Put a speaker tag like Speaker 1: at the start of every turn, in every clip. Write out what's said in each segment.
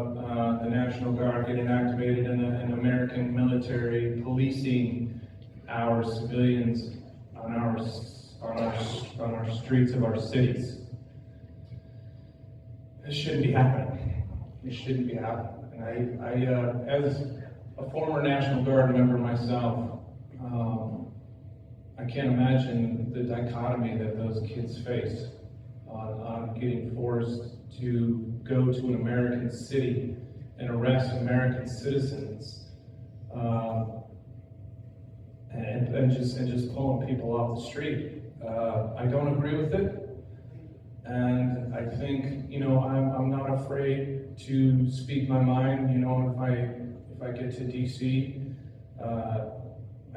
Speaker 1: about the National Guard getting activated in the American military policing our civilians on our streets of our cities. This shouldn't be happening. This shouldn't be happening. And I as a former National Guard member myself, I can't imagine the dichotomy that those kids face on getting forced to go to an American city and arrest American citizens and just pulling people off the street. I don't agree with it, and I think, you know, I'm not afraid to speak my mind. You know, if I get to DC,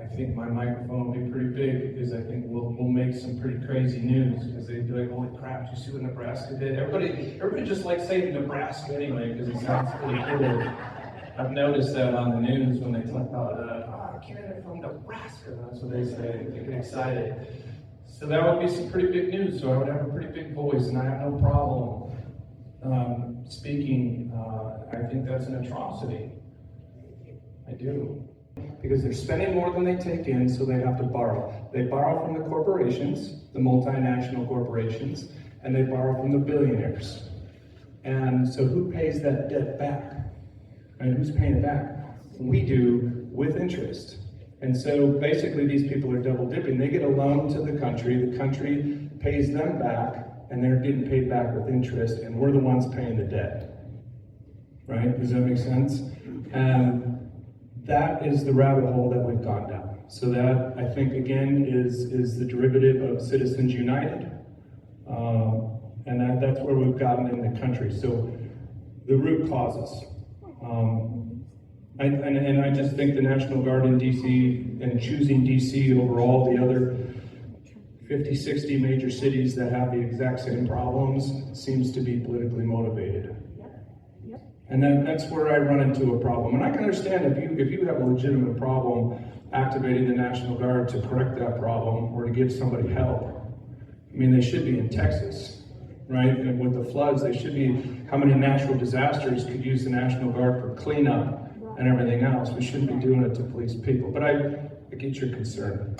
Speaker 1: I think my microphone will be pretty big, because I think we'll make some pretty crazy news, because they'd be like, holy crap, did you see what Nebraska did? Everybody just likes saying Nebraska anyway, because it sounds pretty cool. I've noticed that on the news when they talk about, a candidate from Nebraska, that's what they say, they get excited. So that would be some pretty big news, so I would have a pretty big voice, and I have no problem speaking. I think that's an atrocity. I do. Because they're spending more than they take in, so they have to borrow. They borrow from the corporations, the multinational corporations, and they borrow from the billionaires. And so who pays that debt back? And who's paying it back? We do, with interest. And so basically these people are double dipping. They get a loan to the country pays them back, and they're getting paid back with interest, and we're the ones paying the debt. Right? Does that make sense? And that is the rabbit hole that we've gone down. So that, I think, again, is the derivative of Citizens United. And that's where we've gotten in the country. So the root causes. And I just think the National Guard in DC, and choosing DC over all the other 50, 60 major cities that have the exact same problems, seems to be politically motivated. And that's where I run into a problem. And I can understand if you have a legitimate problem activating the National Guard to correct that problem or to give somebody help. I mean, they should be in Texas, right? And with the floods, they should be, how many natural disasters could use the National Guard for cleanup and everything else? We shouldn't be doing it to police people. But I get your concern.